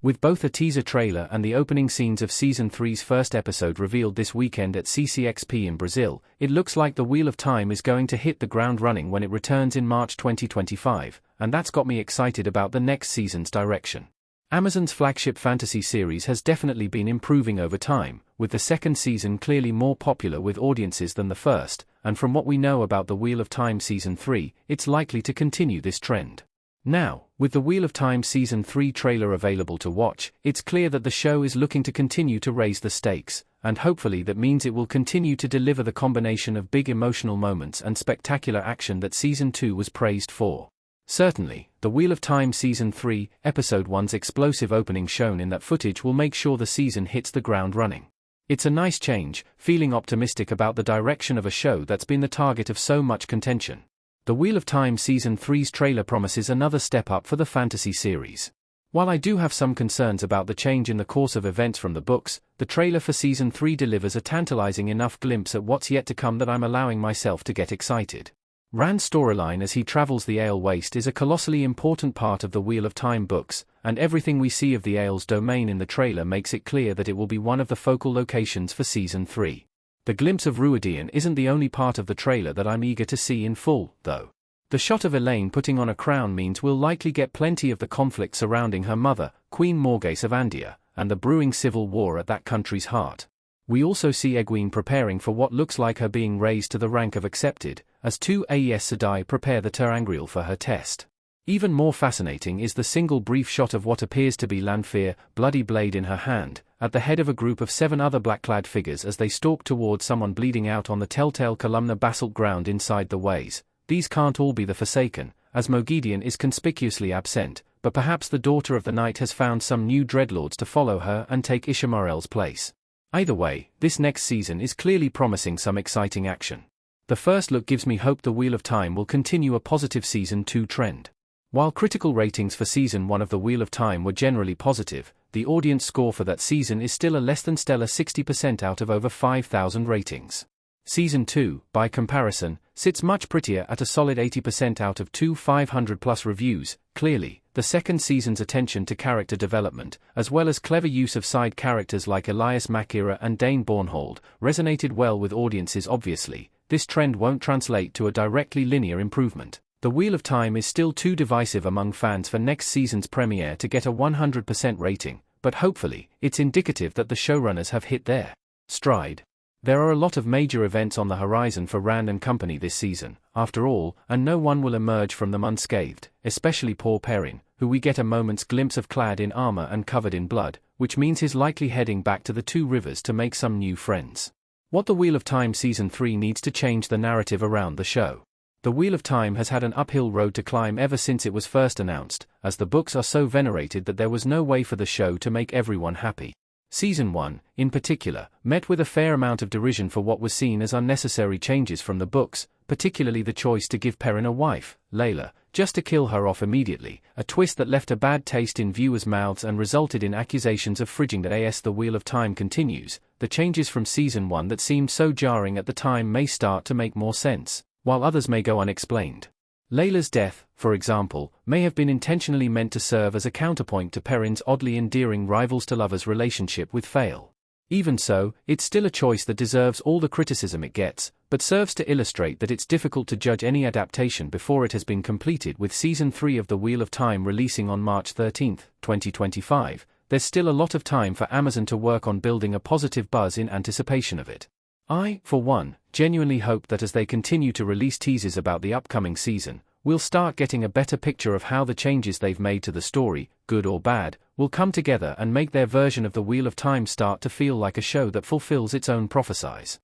With both a teaser trailer and the opening scenes of Season 3's first episode revealed this weekend at CCXP in Brazil, it looks like the Wheel of Time is going to hit the ground running when it returns in March 2025, and that's got me excited about the next season's direction. Amazon's flagship fantasy series has definitely been improving over time, with the second season clearly more popular with audiences than the first, and from what we know about the Wheel of Time Season 3, it's likely to continue this trend. Now, with the Wheel of Time Season 3 trailer available to watch, it's clear that the show is looking to continue to raise the stakes, and hopefully that means it will continue to deliver the combination of big emotional moments and spectacular action that Season 2 was praised for. Certainly, the Wheel of Time Season 3, Episode 1's explosive opening shown in that footage will make sure the season hits the ground running. It's a nice change, feeling optimistic about the direction of a show that's been the target of so much contention. The Wheel of Time Season 3's trailer promises another step up for the fantasy series. While I do have some concerns about the change in the course of events from the books, the trailer for Season 3 delivers a tantalizing enough glimpse at what's yet to come that I'm allowing myself to get excited. Rand's storyline as he travels the Ale Waste is a colossally important part of the Wheel of Time books, and everything we see of the Ale's domain in the trailer makes it clear that it will be one of the focal locations for Season 3. The glimpse of Ruidian isn't the only part of the trailer that I'm eager to see in full, though. The shot of Elaine putting on a crown means we'll likely get plenty of the conflict surrounding her mother, Queen Morgase of Andia, and the brewing civil war at that country's heart. We also see Egwene preparing for what looks like her being raised to the rank of accepted, as two Aes Sedai prepare the ter'angreal for her test. Even more fascinating is the single brief shot of what appears to be Lanfear, bloody blade in her hand, at the head of a group of 7 other black-clad figures as they stalk towards someone bleeding out on the telltale columnar basalt ground inside the ways. These can't all be the Forsaken, as Moghedien is conspicuously absent, but perhaps the daughter of the night has found some new dreadlords to follow her and take Ishamael's place. Either way, this next season is clearly promising some exciting action. The first look gives me hope the Wheel of Time will continue a positive Season 2 trend. While critical ratings for Season 1 of the Wheel of Time were generally positive, the audience score for that season is still a less than stellar 60% out of over 5,000 ratings. Season 2, by comparison, sits much prettier at a solid 80% out of 500+ reviews. Clearly, the second season's attention to character development, as well as clever use of side characters like Elias Makira and Dane Bornhold, resonated well with audiences. Obviously, this trend won't translate to a directly linear improvement. The Wheel of Time is still too divisive among fans for next season's premiere to get a 100% rating, but hopefully, it's indicative that the showrunners have hit their stride. There are a lot of major events on the horizon for Rand and company this season, after all, and no one will emerge from them unscathed, especially poor Perrin, who we get a moment's glimpse of clad in armor and covered in blood, which means he's likely heading back to the Two Rivers to make some new friends. What the Wheel of Time Season 3 needs to change the narrative around the show. The Wheel of Time has had an uphill road to climb ever since it was first announced, as the books are so venerated that there was no way for the show to make everyone happy. Season 1, in particular, met with a fair amount of derision for what was seen as unnecessary changes from the books, particularly the choice to give Perrin a wife, Layla, just to kill her off immediately, a twist that left a bad taste in viewers' mouths and resulted in accusations of fridging. As the Wheel of Time continues, the changes from Season 1 that seemed so jarring at the time may start to make more sense, while others may go unexplained. Layla's death, for example, may have been intentionally meant to serve as a counterpoint to Perrin's oddly endearing rivals-to-lovers relationship with Fael. Even so, it's still a choice that deserves all the criticism it gets, but serves to illustrate that it's difficult to judge any adaptation before it has been completed. With Season 3 of The Wheel of Time releasing on March 13, 2025, there's still a lot of time for Amazon to work on building a positive buzz in anticipation of it. I, for one, genuinely hope that as they continue to release teasers about the upcoming season, we'll start getting a better picture of how the changes they've made to the story, good or bad, will come together and make their version of the Wheel of Time start to feel like a show that fulfills its own prophecies.